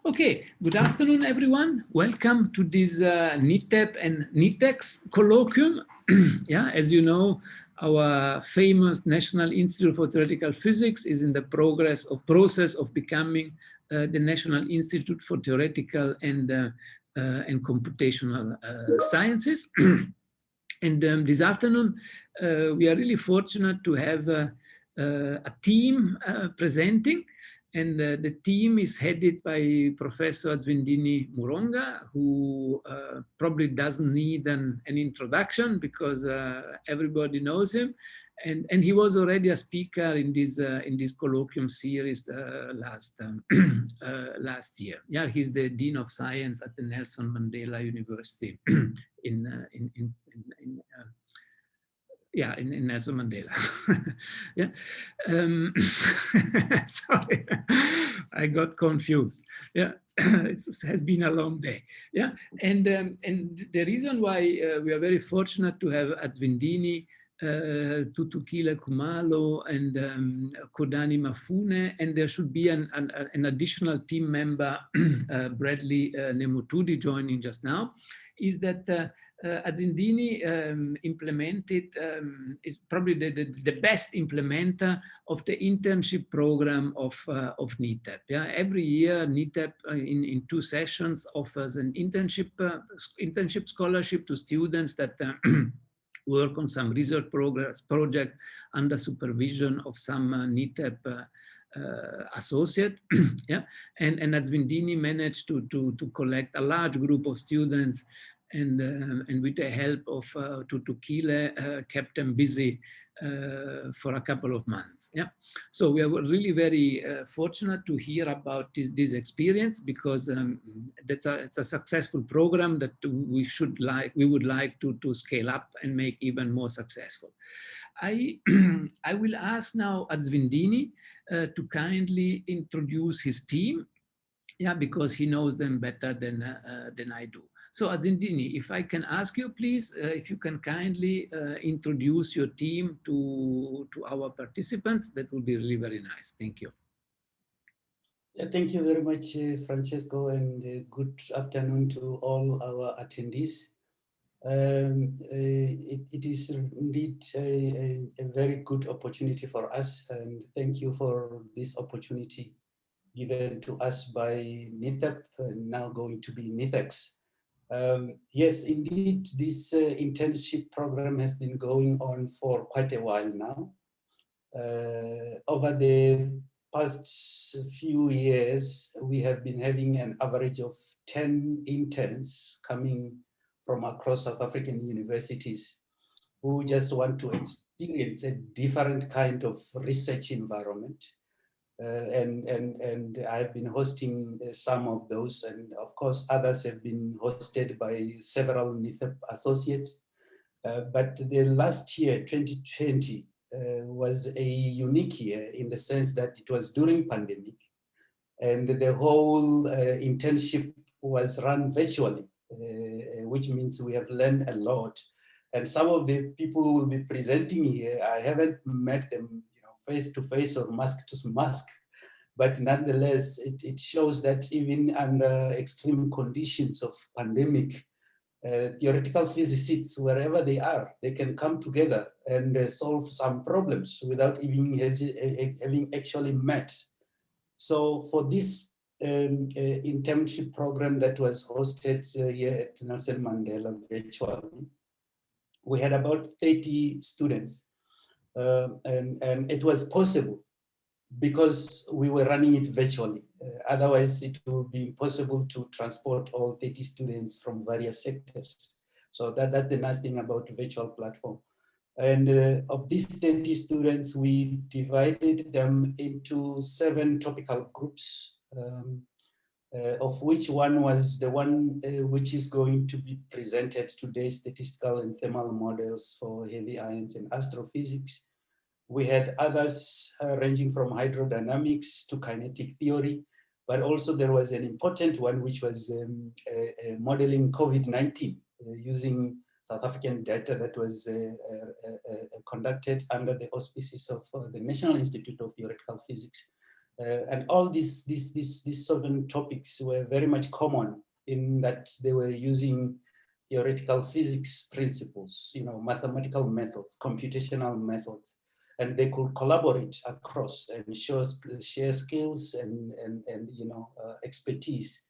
Okay, good afternoon, everyone. Welcome to this NITheP and NITheCS Colloquium. Yeah, as you know, our famous National Institute for Theoretical Physics is in the process of becoming the National Institute for Theoretical and Computational Sciences. And this afternoon, we are really fortunate to have a team presenting. And the team is headed by Professor Azwinndini Muronga, who probably doesn't need an introduction because everybody knows him. And he was already a speaker in this colloquium series last year. Yeah, he's the Dean of Science at the Nelson Mandela University in Nelson Mandela. Yeah. Sorry, I got confused. Yeah, it has been a long day. Yeah, and the reason why we are very fortunate to have Azwinndini, Thuthukile, Khumalo, and Khodani, Mafune, and there should be an additional team member, Bradley Nemotudi, joining just now, is that Azwinndini is probably the best implementer of the internship program of NITheP. Yeah, every year NITheP in 2 sessions offers an internship scholarship to students that work on some research project under supervision of some NITheP associate. Yeah, and Azwinndini managed to collect a large group of students, and with the help of Thuthukile, kept them busy for a couple of months. Yeah, so we are really very fortunate to hear about this experience, because it's a successful program that we would like to scale up and make even more successful. I will ask now Azwinndini to kindly introduce his team, yeah, because he knows them better than I do. So Azwinndini, if I can ask you, please, if you can kindly introduce your team to our participants, that would be really very nice. Thank you. Yeah, thank you very much, Francesco, and good afternoon to all our attendees. It is indeed a very good opportunity for us, and thank you for this opportunity given to us by NITheP, and now going to be NITheCS. Yes, indeed, this internship program has been going on for quite a while now. Over the past few years, we have been having an average of 10 interns coming from across South African universities who just want to experience a different kind of research environment. And I've been hosting some of those, and of course others have been hosted by several NITheP associates. But the last year, 2020, was a unique year in the sense that it was during pandemic, and the whole internship was run virtually, which means we have learned a lot. And some of the people who will be presenting here, I haven't met them, face to face or mask to mask, but nonetheless, it shows that even under extreme conditions of pandemic, theoretical physicists, wherever they are, they can come together and solve some problems without even having actually met. So for this internship program that was hosted here at Nelson Mandela virtually, we had about 30 students, and it was possible because we were running it virtually. Otherwise, it would be impossible to transport all 30 students from various sectors. So that's the nice thing about virtual platform. And of these 30 students, we divided them into 7 topical groups, of which one was the one which is going to be presented today, statistical and thermal models for heavy ions and astrophysics. We had others ranging from hydrodynamics to kinetic theory, but also there was an important one which was modeling COVID-19 using South African data that was conducted under the auspices of the National Institute of Theoretical Physics. And all these 7 topics were very much common in that they were using theoretical physics principles, mathematical methods, computational methods, and they could collaborate across and share skills and expertise.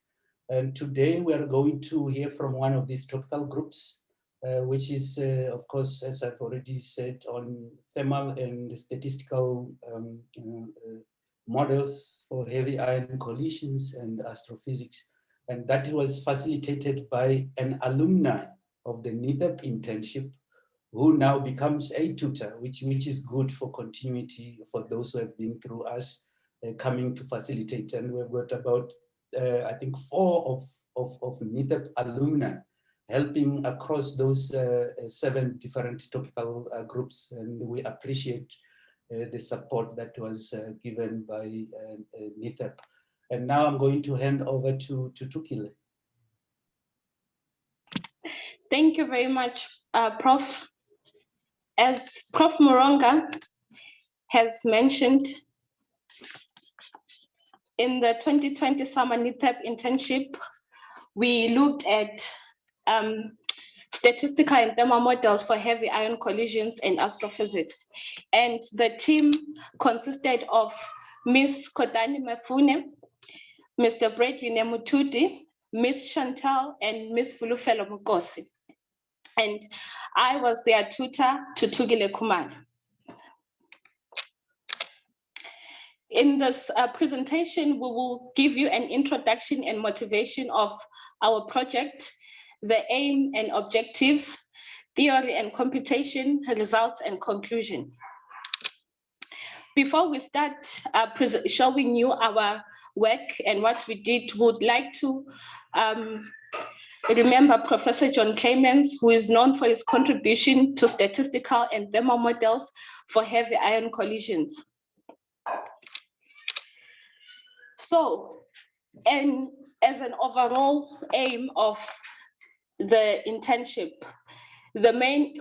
And today we are going to hear from one of these topical groups, which is, of course, as I've already said, on thermal and statistical models for heavy ion collisions and astrophysics. And that was facilitated by an alumni of the NITheP internship, who now becomes a tutor, which is good for continuity for those who have been through us coming to facilitate. And we've got about, I think, 4 of NITheP alumni helping across those 7 different topical groups. And we appreciate the support that was given by NITheP. And now I'm going to hand over to Thuthukile. Thank you very much, Prof. As Prof. Muronga has mentioned, in the 2020 summer NITheP internship, we looked at statistical and thermal models for heavy ion collisions and astrophysics. And the team consisted of Ms. Khodani Mafune, Mr. Bradley Nemutudi, Ms. Chantal, and Ms. Vulufelo Mukosi. And I was their tutor, Thuthukile Khumalo. In this presentation, we will give you an introduction and motivation of our project, the aim and objectives, theory and computation, results and conclusion. Before we start showing you our work and what we did, we would like to remember Professor John Clements, who is known for his contribution to statistical and thermal models for heavy ion collisions. So, and as an overall aim of the internship, the main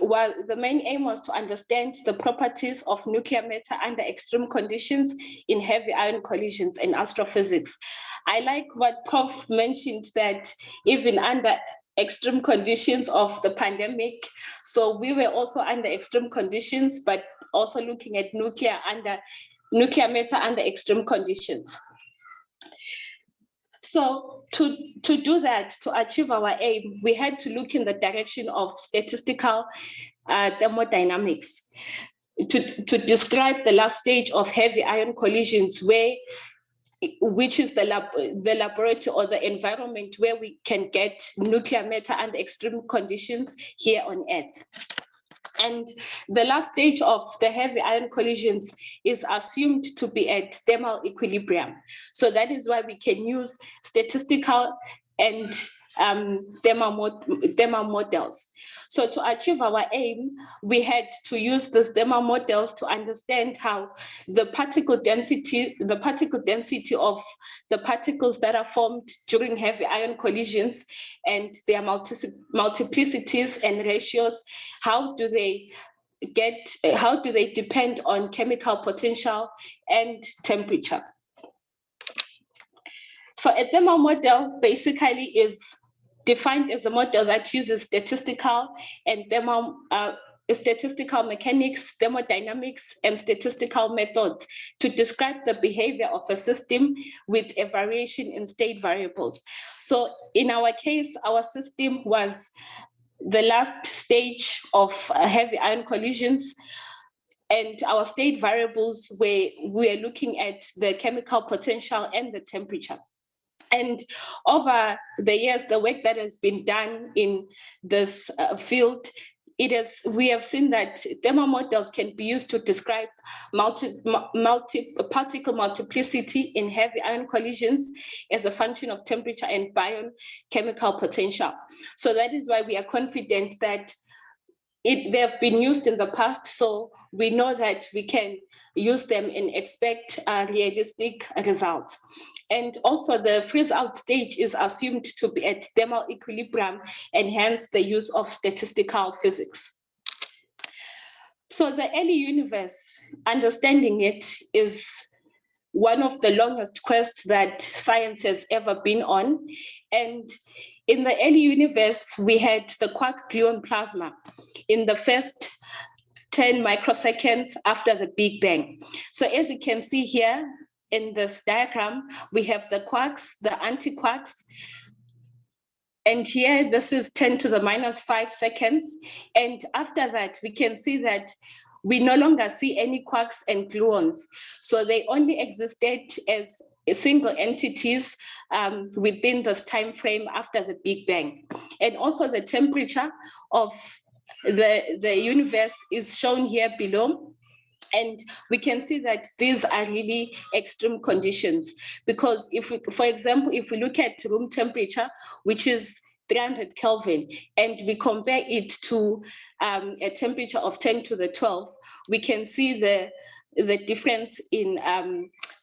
aim was to understand the properties of nuclear matter under extreme conditions in heavy ion collisions and astrophysics. I like what Prof mentioned, that even under extreme conditions of the pandemic, so we were also under extreme conditions, but also looking at nuclear matter under extreme conditions. So to do that, to achieve our aim, we had to look in the direction of statistical thermodynamics to describe the last stage of heavy ion collisions, which is the laboratory or the environment where we can get nuclear matter under extreme conditions here on Earth. And the last stage of the heavy ion collisions is assumed to be at thermal equilibrium. So that is why we can use statistical and thermal models. So to achieve our aim, we had to use these thermal models to understand how the particle density of the particles that are formed during heavy ion collisions and their multiplicities and ratios, how do they depend on chemical potential and temperature. So a thermal model basically is defined as a model that uses statistical and statistical mechanics, thermodynamics, and statistical methods to describe the behavior of a system with a variation in state variables. So in our case, our system was the last stage of heavy ion collisions, and our state variables we are looking at the chemical potential and the temperature. And over the years, the work that has been done in this field, we have seen that thermal models can be used to describe particle multiplicity in heavy ion collisions as a function of temperature and biochemical potential. So that is why we are confident that they have been used in the past, so we know that we can use them and expect realistic results. And also the freeze-out stage is assumed to be at thermal equilibrium, and hence the use of statistical physics. So the early universe, understanding it, is one of the longest quests that science has ever been on. And in the early universe, we had the quark-gluon plasma in the first 10 microseconds after the Big Bang. So as you can see here in this diagram, we have the quarks, the antiquarks, and here this is 10 to the minus 5 seconds. And after that, we can see that we no longer see any quarks and gluons. So they only existed as single entities within this time frame after the Big Bang. And also the temperature of the universe is shown here below. And we can see that these are really extreme conditions, because if we, for example, if we look at room temperature, which is 300 Kelvin, and we compare it to a temperature of 10 to the 12, we can see the difference in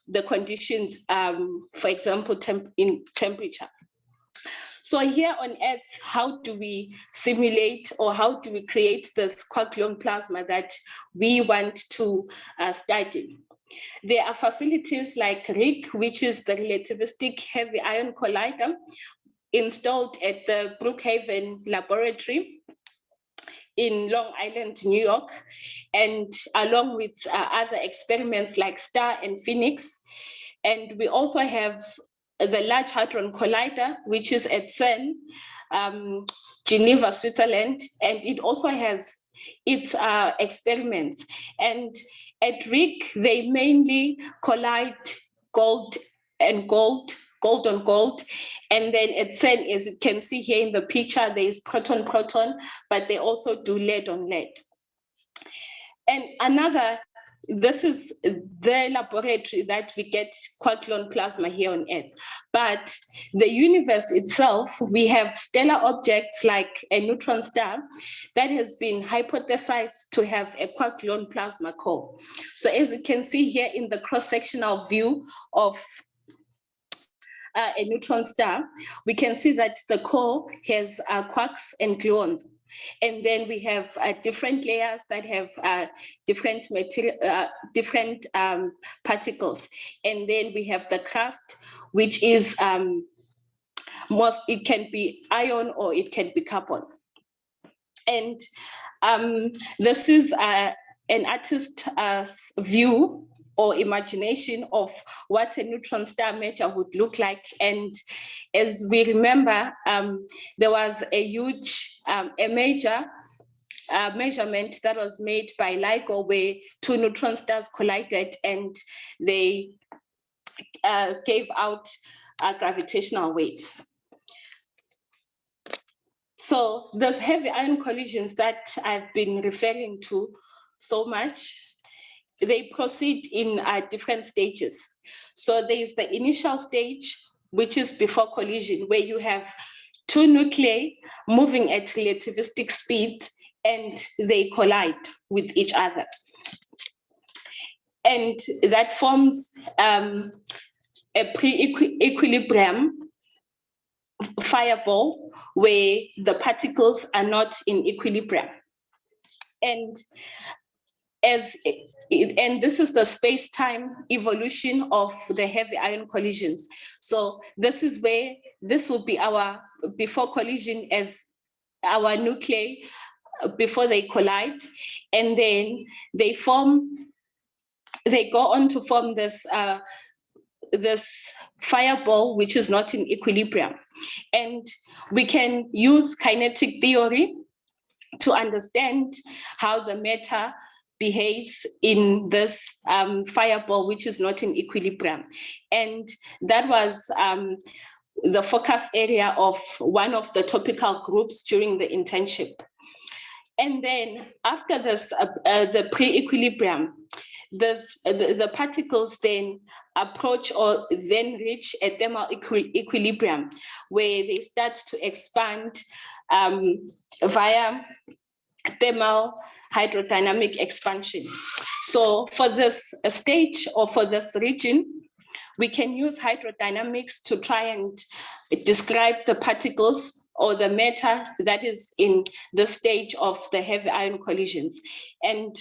the conditions, for example, in temperature. So here on Earth, how do we simulate, or how do we create this quark-gluon plasma that we want to study? There are facilities like RHIC, which is the Relativistic Heavy Ion Collider, installed at the Brookhaven Laboratory in Long Island, New York, and along with other experiments like STAR and Phoenix. And we also have the Large Hadron Collider, which is at CERN, Geneva, Switzerland, and it also has its experiments. And at RHIC, they mainly collide gold and gold, gold on gold. And then at CERN, as you can see here in the picture, there is proton-proton, but they also do lead on lead. And another, this is the laboratory that we get quark-gluon plasma here on Earth. But the universe itself, we have stellar objects like a neutron star that has been hypothesized to have a quark-gluon plasma core. So as you can see here in the cross-sectional view of a neutron star, we can see that the core has quarks and gluons. And then we have different layers that have different material, different particles. And then we have the crust, which is it can be iron or it can be carbon. And this is an artist's view or imagination of what a neutron star major would look like. And as we remember, there was a huge, a major measurement that was made by LIGO where two neutron stars collided and they gave out gravitational waves. So those heavy ion collisions that I've been referring to so much, they proceed in different stages. So there is the initial stage, which is before collision, where you have two nuclei moving at relativistic speed and they collide with each other. And that forms a pre-equilibrium fireball where the particles are not in equilibrium. And this is the space-time evolution of the heavy ion collisions. So this is where this will be our before collision as our nuclei before they collide, and then they go on to form this this fireball which is not in equilibrium. And we can use kinetic theory to understand how the matter behaves in this fireball which is not in equilibrium. And that was the focus area of one of the topical groups during the internship. And then after this, the pre-equilibrium, the particles then approach or then reach a thermal equilibrium where they start to expand via thermal hydrodynamic expansion. So for this stage or for this region, we can use hydrodynamics to try and describe the particles or the matter that is in the stage of the heavy ion collisions. And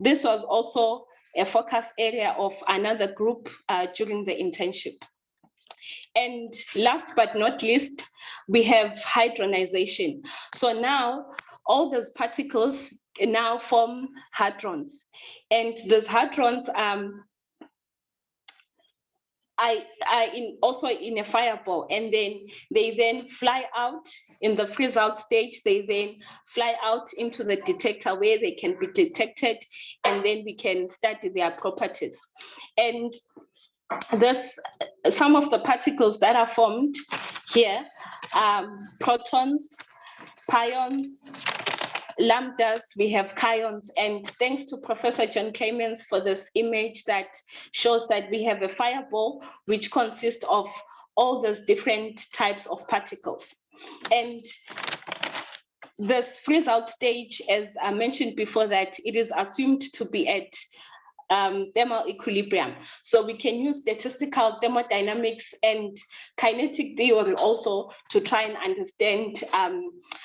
this was also a focus area of another group during the internship. And last but not least, we have hadronization. So now all those particles now form hadrons. And those hadrons also in a fireball, and then they then fly out in the freeze out stage. They then fly out into the detector where they can be detected, and then we can study their properties. And some of the particles that are formed here, protons, pions, lambdas, we have kaons, and thanks to Professor John Clemens for this image that shows that we have a fireball which consists of all those different types of particles. And this freeze out stage, as I mentioned before, that it is assumed to be at thermal equilibrium. So we can use statistical thermodynamics and kinetic theory also to try and understand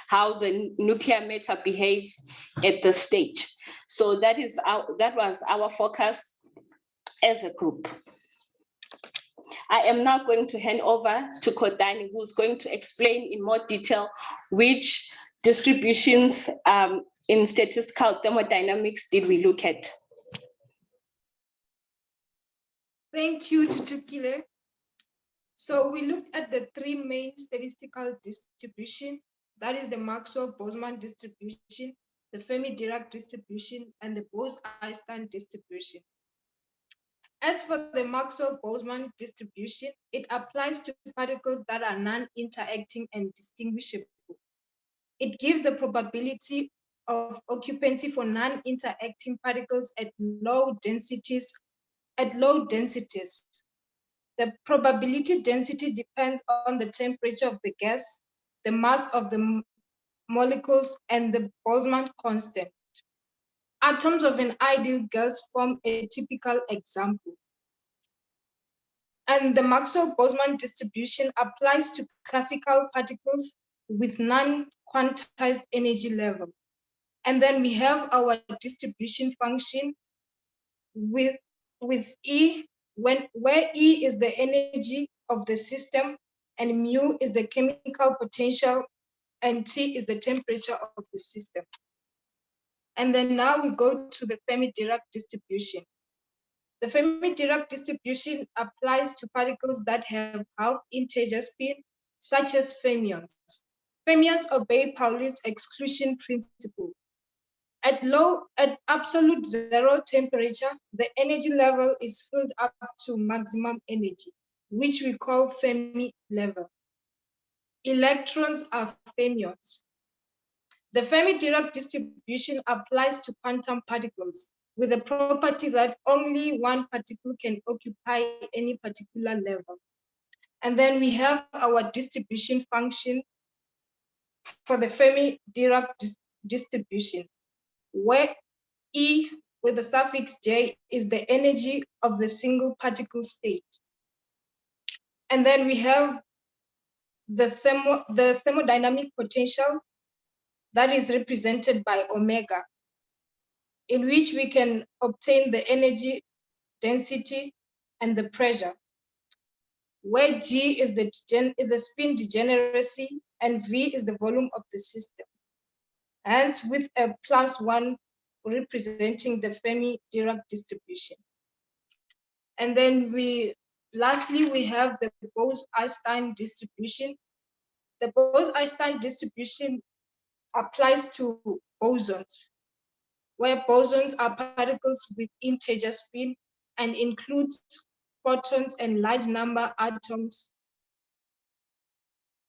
how the nuclear matter behaves at this stage. So that was our focus as a group. I am now going to hand over to Khodani, who's going to explain in more detail which distributions in statistical thermodynamics did we look at. Thank you, Thuthukile. So we looked at the three main statistical distribution, that is the Maxwell-Boltzmann distribution, the Fermi-Dirac distribution, and the Bose-Einstein distribution. As for the Maxwell-Boltzmann distribution, it applies to particles that are non-interacting and distinguishable. It gives the probability of occupancy for non-interacting particles at low densities. The probability density depends on the temperature of the gas, the mass of the molecules, and the Boltzmann constant. Atoms of an ideal gas form a typical example. And the Maxwell-Boltzmann distribution applies to classical particles with non-quantized energy level. And then we have our distribution function with E, where E is the energy of the system, and mu is the chemical potential, and T is the temperature of the system. And then now we go to the Fermi-Dirac distribution. The Fermi-Dirac distribution applies to particles that have half-integer spin, such as fermions. Fermions obey Pauli's exclusion principle. At absolute zero temperature, the energy level is filled up to maximum energy, which we call Fermi level. Electrons are fermions. The Fermi-Dirac distribution applies to quantum particles with the property that only one particle can occupy any particular level. And then we have our distribution function for the Fermi-Dirac distribution, where E with the suffix J is the energy of the single particle state. And then we have the thermodynamic potential that is represented by omega, in which we can obtain the energy, density, and the pressure, where G is the spin degeneracy and V is the volume of the system. Hence, with a +1 representing the Fermi-Dirac distribution. And then lastly, we have the Bose-Einstein distribution. The Bose-Einstein distribution applies to bosons, where bosons are particles with integer spin and includes protons and large number atoms.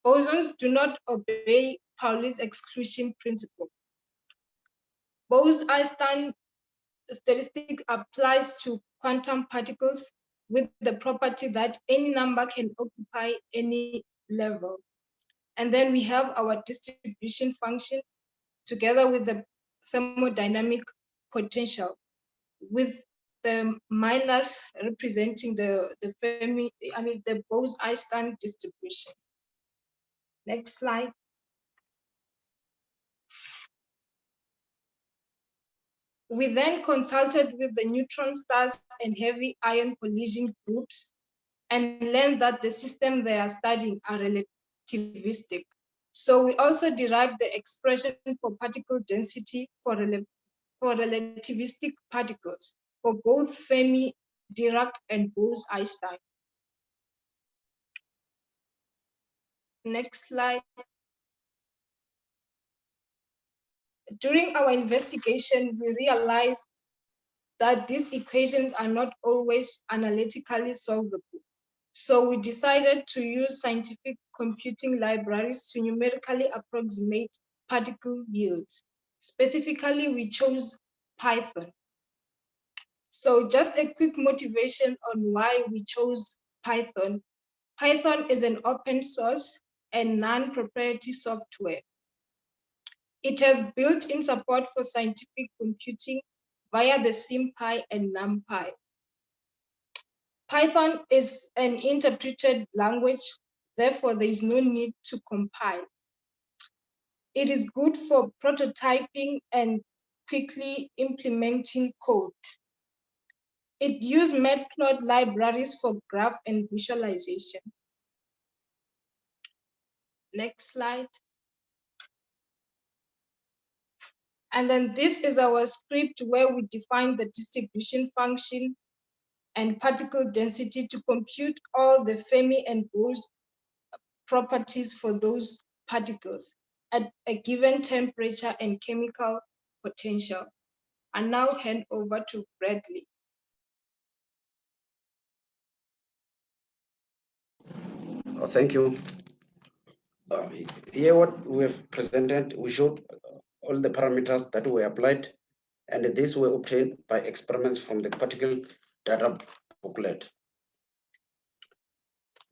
Bosons do not obey Pauli's exclusion principle. Bose-Einstein statistic applies to quantum particles with the property that any number can occupy any level. And then we have our distribution function together with the thermodynamic potential, with the minus representing the Bose-Einstein distribution. Next slide. We then consulted with the neutron stars and heavy ion collision groups and learned that the system they are studying are relativistic. So we also derived the expression for particle density for relativistic particles for both Fermi, Dirac, and Bose-Einstein. Next slide. During our investigation, we realized that these equations are not always analytically solvable. So we decided to use scientific computing libraries to numerically approximate particle yields. Specifically, we chose Python. So just a quick motivation on why we chose Python. Python is an open source and non-proprietary software. It has built-in support for scientific computing via the SymPy and NumPy. Python is an interpreted language, therefore there is no need to compile. It is good for prototyping and quickly implementing code. It used matplotlib libraries for graph and visualization. Next slide. And then this is our script where we define the distribution function and particle density to compute all the Fermi and Bose properties for those particles at a given temperature and chemical potential. I now hand over to Bradley. Thank you. Here what we have presented, we showed all the parameters that were applied, and these were obtained by experiments from the particle data booklet.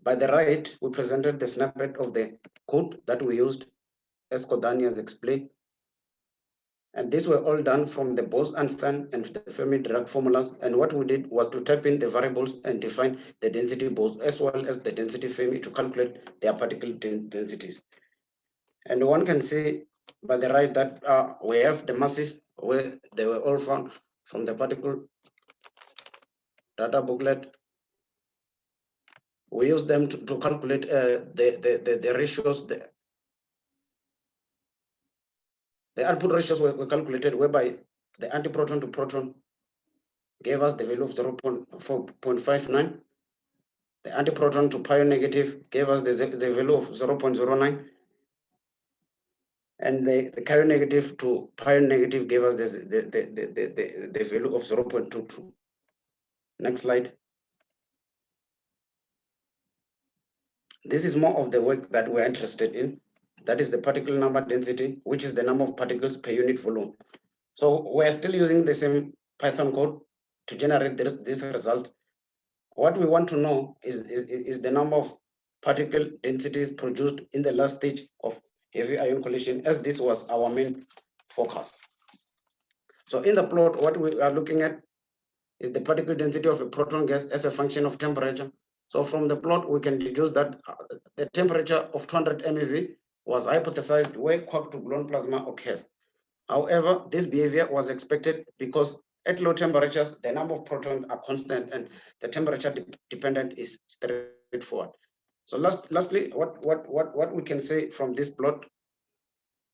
By the right, we presented the snippet of the code that we used, as Khodani has explained. And these were all done from the Bose-Einstein and the Fermi-Dirac formulas. And what we did was to type in the variables and define the density Bose as well as the density Fermi to calculate their particle densities. And one can see by the right that we have the masses where they were all found from the particle data booklet. We use them to calculate the ratios. The output ratios were calculated whereby the antiproton to proton gave us the value of 0.59. The antiproton to pion negative gave us the value of 0.09. And the pion negative to pion negative gave us the value of 0.22. Next slide. This is more of the work that we're interested in. That is the particle number density, which is the number of particles per unit volume. So we're still using the same Python code to generate this result. What we want to know is the number of particle densities produced in the last stage of heavy ion collision, as this was our main focus. So in the plot, what we are looking at is the particle density of a proton gas as a function of temperature. So from the plot, we can deduce that the temperature of 200 MeV was hypothesized where quark-to-gluon plasma occurs. However, this behavior was expected because at low temperatures, the number of protons are constant and the temperature dependent is straightforward. So lastly, what we can say from this plot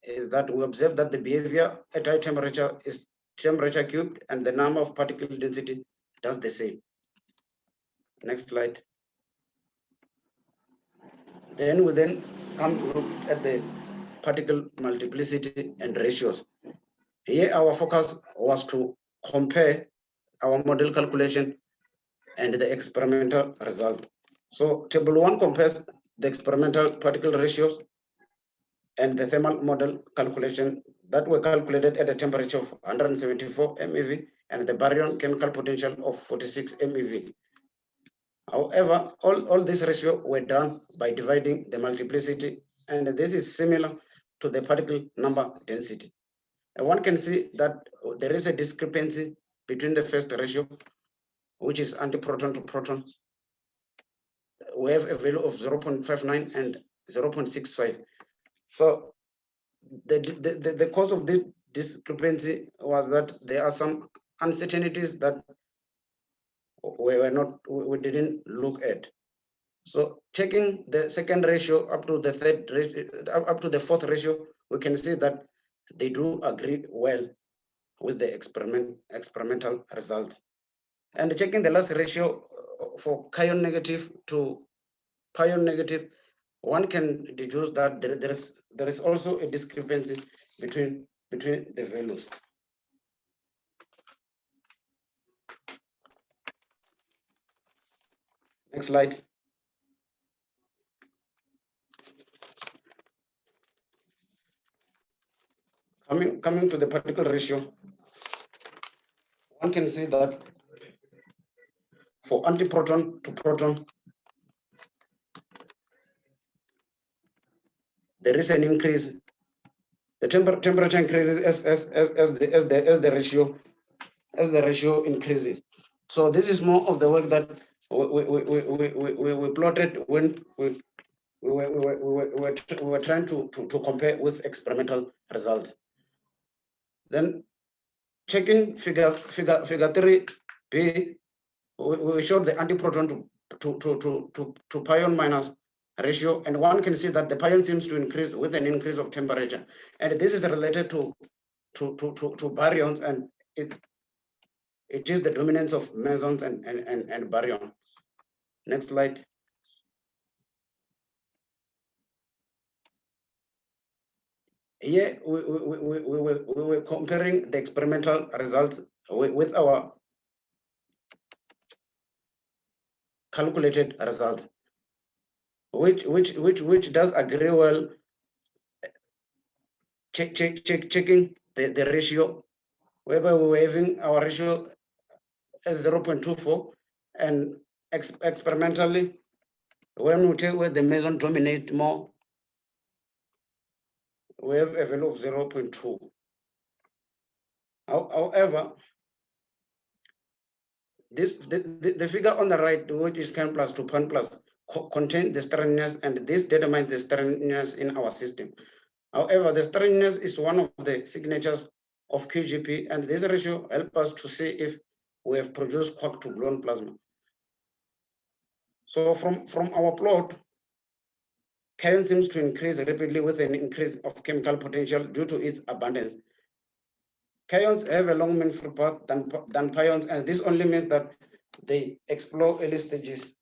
is that we observe that the behavior at high temperature is temperature cubed and the number of particle density does the same. Next slide. Then we come look at the particle multiplicity and ratios. Here our focus was to compare our model calculation and the experimental result. So table 1 compares the experimental particle ratios and the thermal model calculation that were calculated at a temperature of 174 MeV and the baryon chemical potential of 46 MeV. However, all these ratios were done by dividing the multiplicity, and this is similar to the particle number density. And one can see that there is a discrepancy between the first ratio, which is antiproton to proton. We have a value of 0.59 and 0.65. So the cause of this discrepancy was that there are some uncertainties that we didn't look at. So checking the second ratio up to the third ratio, up to the fourth ratio, we can see that they do agree well with the experimental results. And checking the last ratio for cation negative to pion negative, one can deduce that there is also a discrepancy between the values. Next slide. Coming to the particle ratio, one can see that for antiproton to proton, there is an increase. The temperature increases as the ratio increases. So this is more of the work that we plotted when we were trying to compare with experimental results. Then checking figure 3b, we showed the antiproton to pion minus ratio, and one can see that the pion seems to increase with an increase of temperature, and this is related to baryons, and it is the dominance of mesons and baryon. Next slide. Here we were comparing the experimental results with our calculated results, which does agree well. Checking the ratio, whereby we were having our ratio as 0.24, and experimentally, when we take where the meson dominate more, we have a value of 0.2. However, the figure on the right, which is CAN plus 2 PAN plus, contain the strangeness, and this determines the strangeness in our system. However, the strangeness is one of the signatures of QGP, and this ratio helps us to see if we have produced quark to gluon plasma. So from our plot, cation seems to increase rapidly with an increase of chemical potential due to its abundance. Cations have a long mean-free path than pions, and this only means that they explore early stages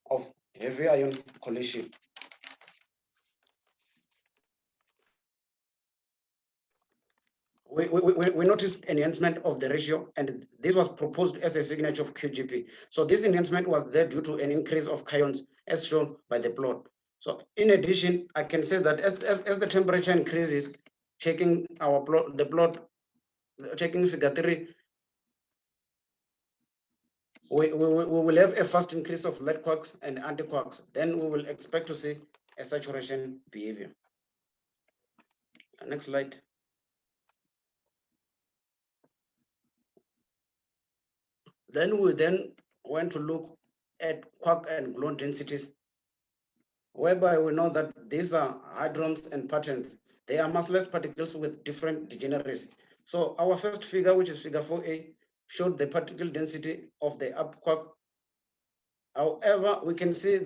of heavy ion collision. We noticed enhancement of the ratio, and this was proposed as a signature of QGP. So this enhancement was there due to an increase of cations as shown by the plot. So in addition, I can say that as the temperature increases, checking our plot, checking figure 3, we will have a fast increase of lead quarks and anti-quarks. Then we will expect to see a saturation behavior. Next slide. Then we went to look at quark and gluon densities, whereby we know that these are hadrons and patterns. They are massless particles with different degeneracy. So our first figure, which is figure 4a, showed the particle density of the up quark. However, we can see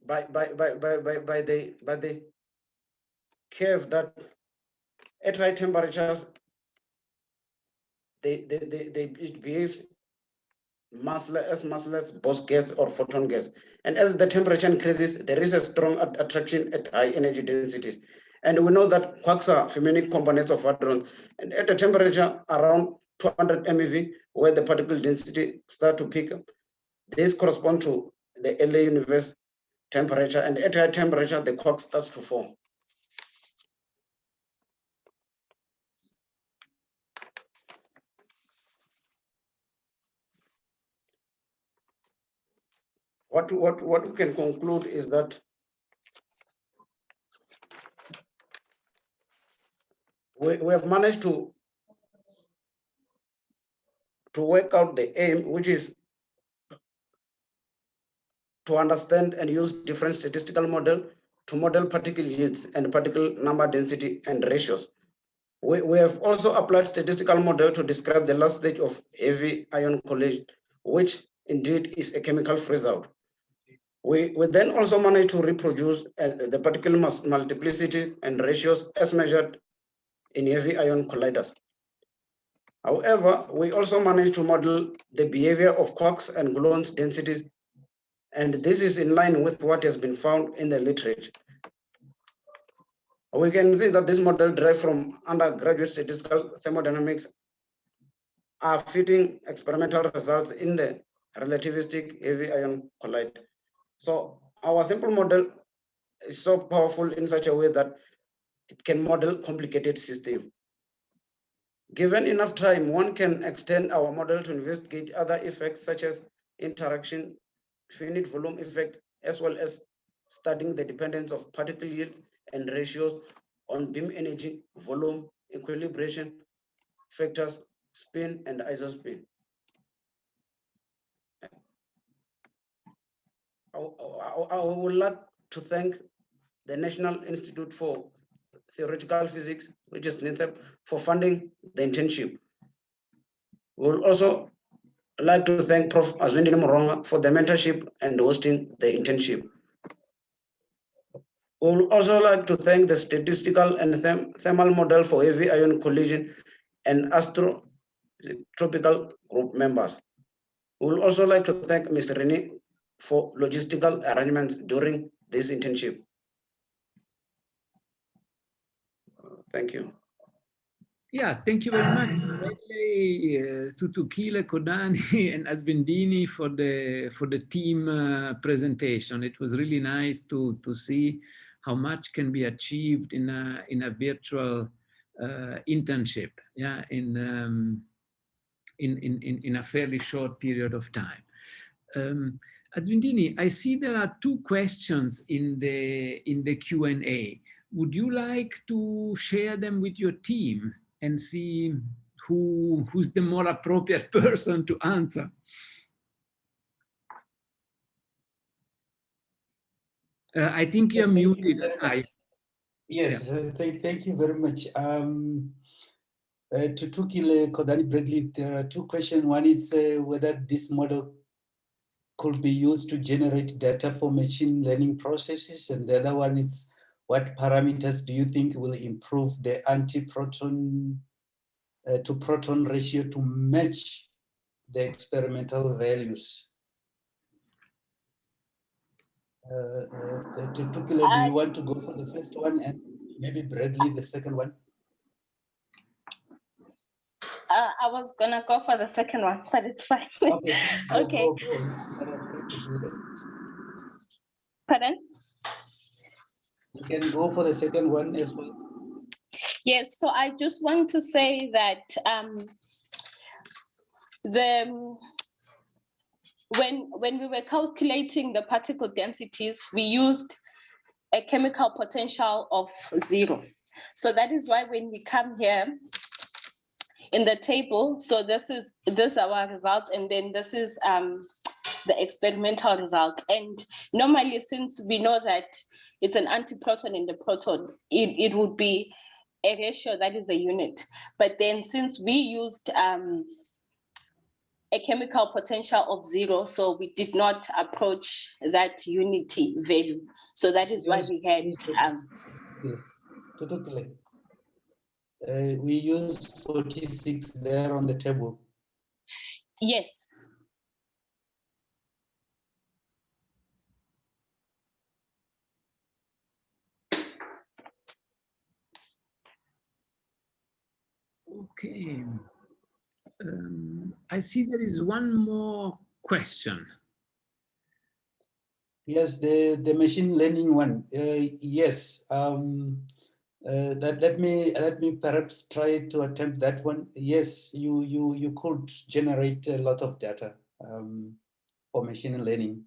by the curve that at high temperatures, it behaves massless Bose gas or photon gas. And as the temperature increases, there is a strong attraction at high energy densities. And we know that quarks are fermionic components of hadrons. And at a temperature around 200 MeV, where the particle density start to pick up, this corresponds to the early universe temperature. And at high temperature, the quark starts to form. What we can conclude is that we have managed to work out the aim, which is to understand and use different statistical model to model particle yields and particle number density and ratios. We have also applied statistical model to describe the last stage of heavy ion collision, which indeed is a chemical freeze-out. We then also managed to reproduce the particle mass multiplicity and ratios as measured in heavy ion colliders. However, we also managed to model the behavior of quarks and gluons densities, and this is in line with what has been found in the literature. We can see that this model derived from undergraduate statistical thermodynamics are fitting experimental results in the relativistic heavy ion collider. So our simple model is so powerful in such a way that it can model complicated systems. Given enough time, one can extend our model to investigate other effects such as interaction, finite volume effect, as well as studying the dependence of particle yields and ratios on beam energy, volume, equilibration factors, spin, and isospin. I would like to thank the National Institute for Theoretical Physics, which is NITheP, for funding the internship. We would also like to thank Prof. Azwinndini Muronga for the mentorship and hosting the internship. We would also like to thank the statistical and thermal model for heavy ion collision and Astrotropical group members. We would also like to thank Mr. Rene for logistical arrangements during this internship. Thank you. Yeah, thank you very much, Thuthukile, Khodani, and Azwinndini for the team presentation. It was really nice to see how much can be achieved in a virtual internship, yeah, in a fairly short period of time. Azwinndini, I see there are two questions in the Q&A. Would you like to share them with your team and see who's the more appropriate person to answer? I think you're muted. Yes, yeah. Thank you very much. Thuthukile, Khodani, Bradley, there are two questions. One is whether this model could be used to generate data for machine learning processes, and the other one is what parameters do you think will improve the anti-proton to proton ratio to match the experimental values? Thuthukile, do you want to go for the first one and maybe Bradley the second one? I was gonna go for the second one, but it's fine. Okay. Okay. Pardon? You can go for the second one as well. Yes, so I just want to say that when we were calculating the particle densities, we used a chemical potential of 0. So that is why when we come here in the table, so this is our results, and then this is the experimental result. And normally, since we know that it's an antiproton in the proton, it would be a ratio that is a unit. But then since we used a chemical potential of 0, so we did not approach that unity value. So that is why we had we used 46 there on the table. Yes. Okay. I see there is one more question. Yes, the machine learning one. Yes. Let me perhaps try to attempt that one. Yes, you could generate a lot of data for machine learning,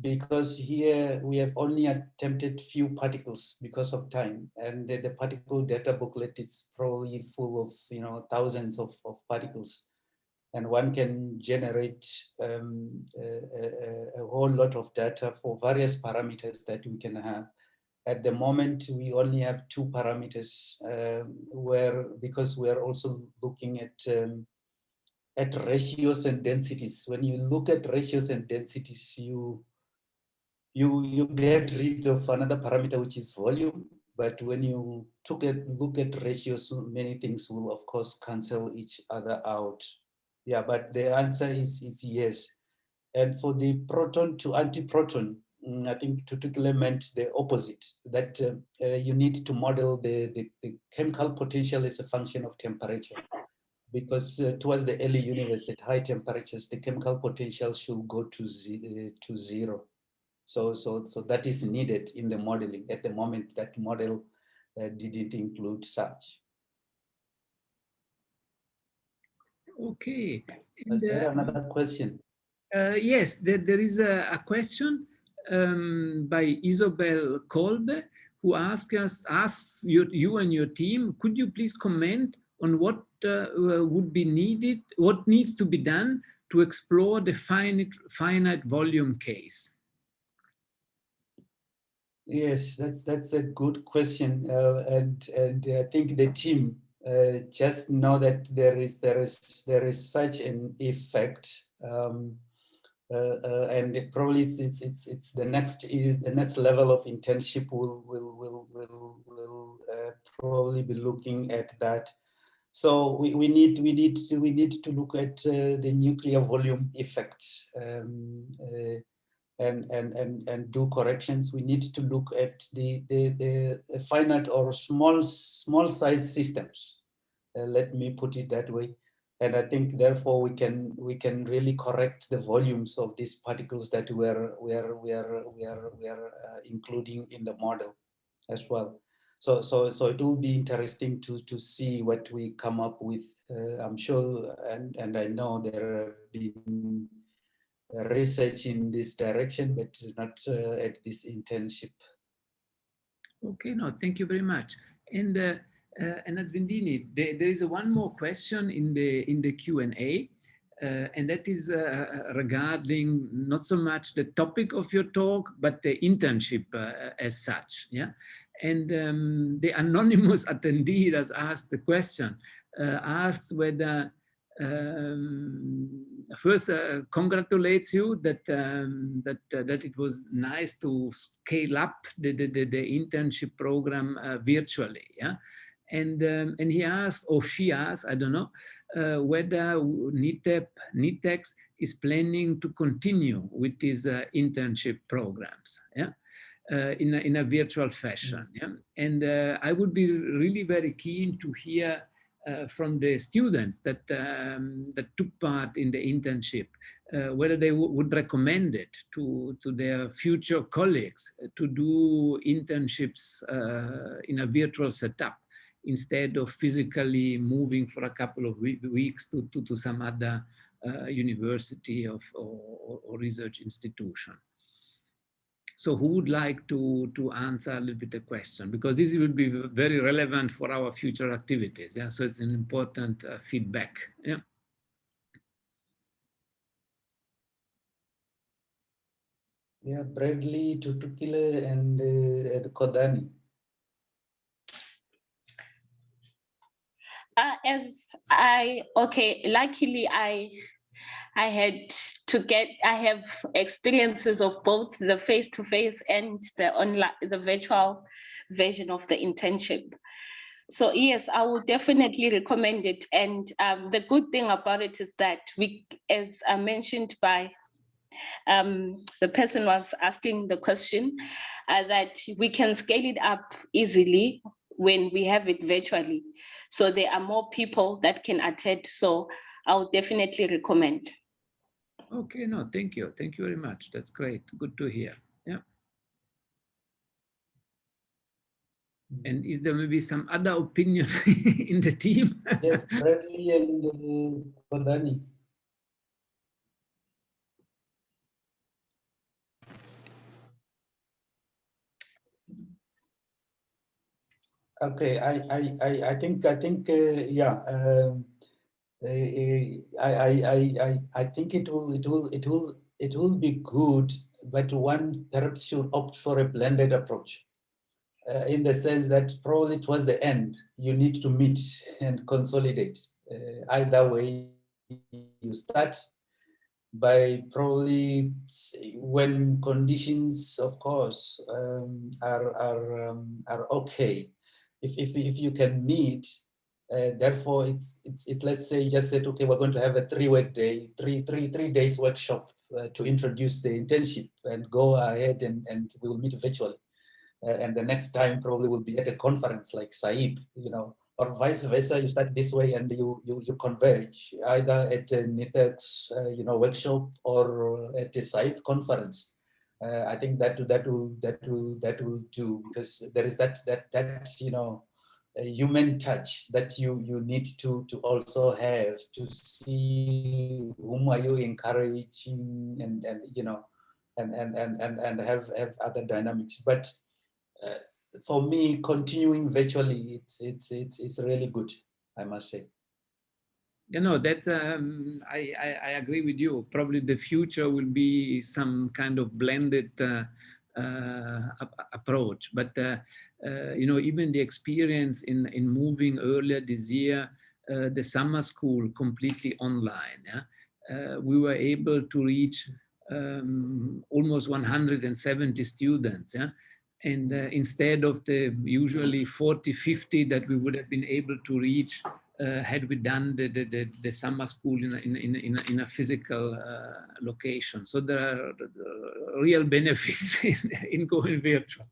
because here we have only attempted few particles because of time, and the particle data booklet is probably full of thousands of particles, and one can generate a whole lot of data for various parameters that we can have. At the moment, we only have 2 parameters because we are also looking at ratios and densities. When you look at ratios and densities, you get rid of another parameter, which is volume. But when you look at ratios, many things will, of course, cancel each other out. Yeah, but the answer is yes. And for the proton to antiproton, I think Thuthukile meant the opposite, that you need to model the chemical potential as a function of temperature. Because towards the early universe at high temperatures, the chemical potential should go to 0. So that is needed in the modeling. At the moment, that model didn't include such. Okay. Is there another question? Yes, there is a question by Isabel Kolbe, who asks you and your team, could you please comment on what would be needed, what needs to be done to explore the finite volume case? Yes, that's a good question, and I think the team just know that there is such an effect, and probably it's the next level of internship will probably be looking at that. So we need to look at the nuclear volume effect. And do corrections. We need to look at the finite or small size systems. Let me put it that way. And I think therefore we can really correct the volumes of these particles that we are including in the model as well. So it will be interesting to see what we come up with. I'm sure, and I know there have been research in this direction, but not at this internship. Okay, no, thank you very much. And Azwinndini, there is one more question in the Q&A, and that is regarding not so much the topic of your talk, but the internship as such. Yeah, and the anonymous attendee has asked the question, asks whether first congratulates you that that it was nice to scale up the internship program virtually, yeah, and he asks, or she asks, I don't know, whether NITheCS is planning to continue with these internship programs, yeah, in a virtual fashion, yeah, and I would be really very keen to hear from the students that that took part in the internship, whether they would recommend it to their future colleagues to do internships in a virtual setup instead of physically moving for a couple of weeks to some other university or research institution. So who would like to answer a little bit the question? Because this will be very relevant for our future activities. Yeah, so it's an important feedback. Yeah. Yeah, Bradley, Thuthukile, and Khodani. Luckily I have experiences of both the face-to-face and the online, the virtual version of the internship. So yes, I would definitely recommend it. And the good thing about it is that we, as mentioned by the person was asking the question, that we can scale it up easily when we have it virtually. So there are more people that can attend. So I would definitely recommend. Okay, no, thank you. Thank you very much. That's great. Good to hear. Yeah. And is there maybe some other opinion in the team? Yes, Bradley and Khodani. Okay, I think yeah. I think it will be good, but one perhaps should opt for a blended approach. in the sense that probably towards the end, you need to meet and consolidate. Either way, you start by probably when conditions, of course, are okay. If you can meet, therefore it's let's say just said, okay, we're going to have a 3-week day, three days workshop to introduce the internship and go ahead and we will meet virtually. And the next time probably will be at a conference like SAIB, you know, or vice versa. You start this way and you converge either at a NITheCS, you know, workshop or at a SAIB conference. I think that will do, because there is that you know, a human touch that you need to also have to see whom are you encouraging and you know and have other dynamics. But for me, continuing virtually, it's really good, I must say. You know, that I agree with you. Probably the future will be some kind of blended approach. But you know, even the experience in moving earlier this year, the summer school completely online. Yeah? We were able to reach almost 170 students. Yeah? And instead of the usually 40, 50 that we would have been able to reach had we done the summer school in a physical location. So there are real benefits in going virtual.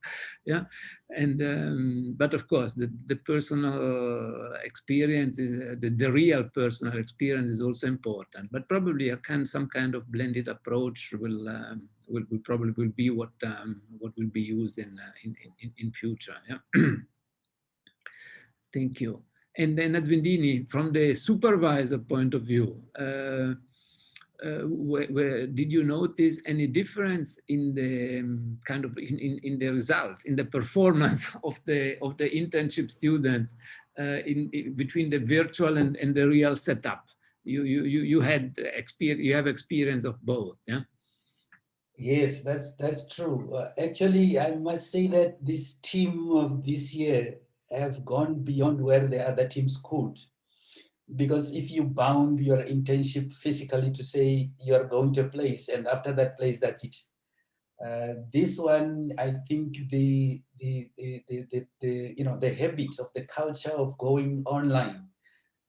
Yeah, and but of course the personal experience is the real personal experience is also important. But probably some kind of blended approach will probably be what will be used in future. Yeah. Thank you. And then Azwinndini, from the supervisor point of view, did you notice any difference in the kind of in the results, in the performance of the internship students between the virtual and the real setup? You have experience of both, yeah? Yes, that's true. Actually, I must say that this team of this year have gone beyond where the other teams could. Because if you bound your internship physically to say you're going to a place and after that place, that's it. This one, I think the you know, the habit of the culture of going online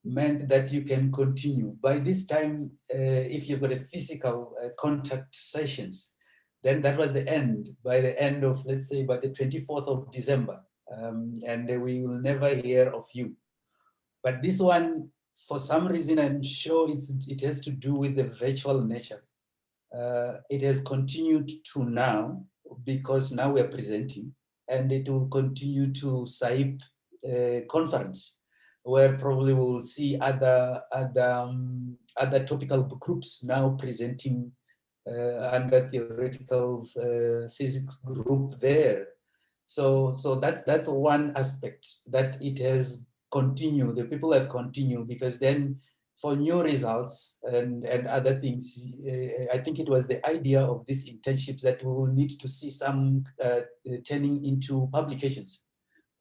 meant that you can continue. By this time, if you've got a physical contact sessions, then that was the end. By the end of, let's say, by the 24th of December, and we will never hear of you. But this one, for some reason, I'm sure it has to do with the virtual nature. It has continued to now, because now we're presenting, and it will continue to SAIP conference, where probably we'll see other topical groups now presenting under theoretical physics group there. So that's one aspect that it has continued. The people have continued, because then for new results and other things, I think it was the idea of these internships that we will need to see some turning into publications.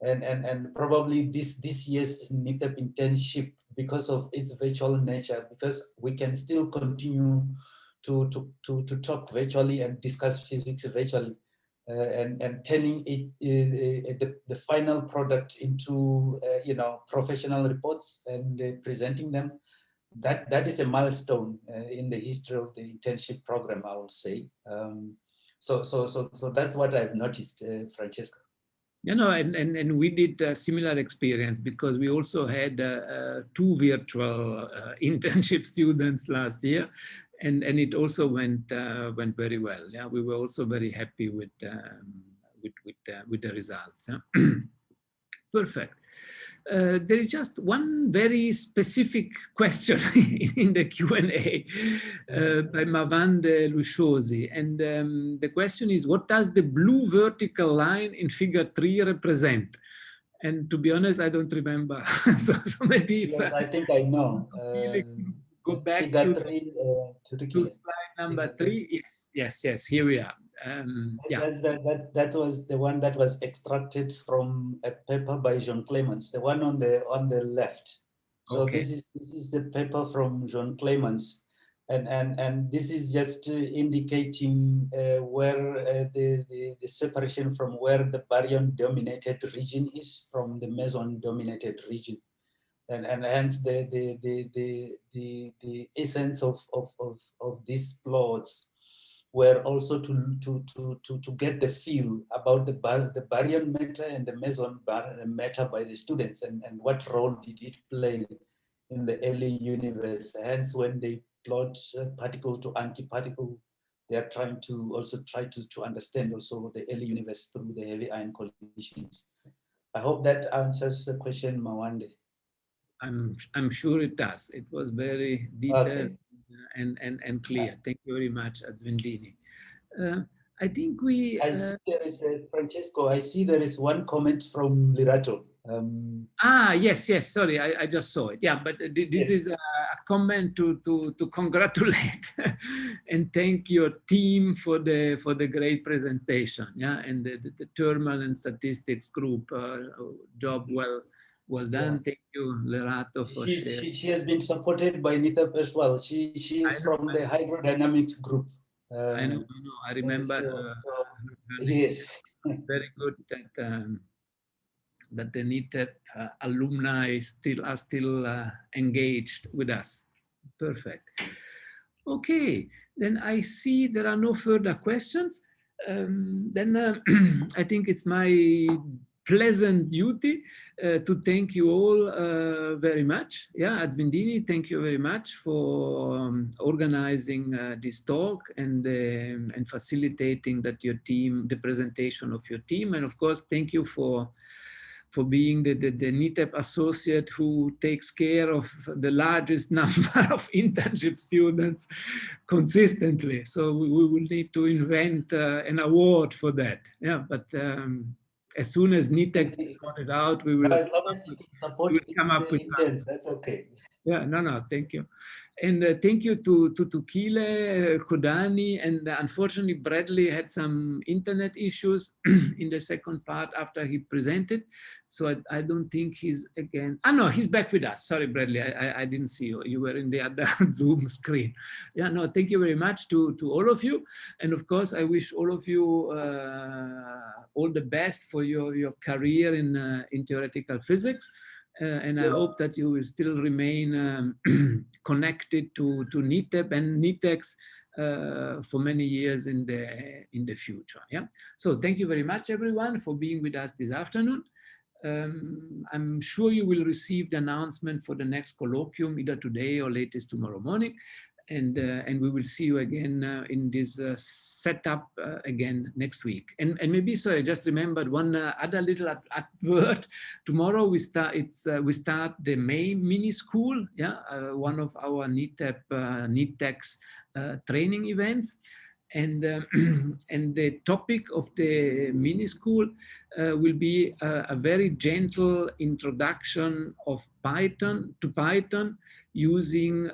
And probably this year's NITheP internship, because of its virtual nature, because we can still continue to talk virtually and discuss physics virtually, and turning it the final product into you know, professional reports and presenting them. That is a milestone in the history of the internship program, I would say. So that's what I've noticed, Francesco. You know, and we did a similar experience, because we also had 2 virtual internship students last year, and it also went very well. Yeah, we were also very happy with the results. Yeah? Perfect. There is just one very specific question in the Q&A by Mavande Lushosi. And the question is, what does the blue vertical line in figure 3 represent? And to be honest, I don't remember. so maybe if yes, I think I know. Go back figure to 3 to slide number 3. Yes, here we are. Yeah. That was the one that was extracted from a paper by Jean Clemens, the one on the left. So Okay. this is the paper from Jean Clemens, and this is just indicating where the separation from where the baryon dominated region is from the meson dominated region, and hence the essence of these plots were also to get the feel about the baryon matter and the meson matter by the students, and what role did it play in the early universe. Hence, when they plot particle to antiparticle, they are trying to also to understand also the early universe through the heavy ion collisions. I hope that answers the question, Mawande. I'm sure it does. It was very detailed, okay, and clear. Thank you very much, Azwinndini. I think we. I see there is a Francesco. I see there is one comment from Lirato. Yes. Sorry, I just saw it. Yeah, but this yes. is a comment to congratulate and thank your team for the great presentation. Yeah, and the thermal and statistics group job well done. Yeah. Thank you, Lerato, for sharing. She has been supported by NITheP as well. She is from the hydrodynamics group. I know. I remember. Yes. Very good that the NITheP alumni are still engaged with us. Perfect. Okay, then I see there are no further questions. Then I think it's my pleasant duty to thank you all very much. Yeah, Azwinndini, thank you very much for organizing this talk and facilitating that your team, the presentation of your team. And of course, thank you for being the NITheP associate who takes care of the largest number of internship students consistently. So we will need to invent an award for that. Yeah, but as soon as NITheCS is sorted out, we will come up with interns. That's okay. Yeah, no, thank you. And thank you to Thuthukile, Khodani, and unfortunately Bradley had some internet issues in the second part after he presented. So I don't think he's again, no, he's back with us. Sorry, Bradley, I didn't see you. You were in the other Zoom screen. Yeah, no, thank you very much to all of you. And of course, I wish all of you all the best for your career in theoretical physics. And I hope that you will still remain connected to NITheP and NITheCS for many years in the future. Yeah. So thank you very much, everyone, for being with us this afternoon. I'm sure you will receive the announcement for the next colloquium either today or latest tomorrow morning. And we will see you again in this setup again next week. And maybe, sorry, I just remembered one other little advert. Tomorrow we start the May mini school, yeah, one of our NITheP NITheCS training events. And the topic of the mini school will be a very gentle introduction of Python using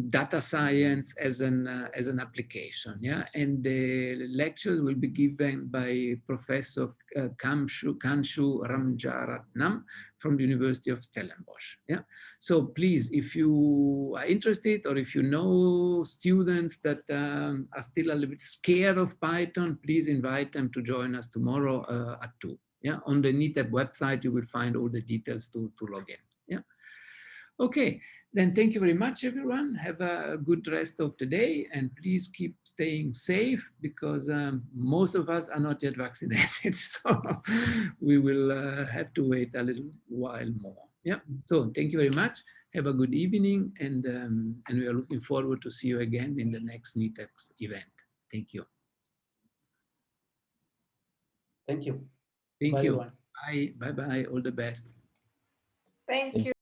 data science as an application. Yeah, and the lectures will be given by Professor Kanshu Ramjaratnam from the University of Stellenbosch. Yeah, so please, if you are interested or if you know students that are still a little bit scared of Python, please invite them to join us tomorrow at 2. Yeah, on the NITheP website, you will find all the details to log in. Yeah. Okay, then thank you very much, everyone. Have a good rest of the day, and please keep staying safe because most of us are not yet vaccinated. So we will have to wait a little while more. Yeah, so thank you very much. Have a good evening, and we are looking forward to see you again in the next NITheCS event. Thank you. Thank you. Thank Bye, you. everyone. Bye. Bye. All the best. Thank you.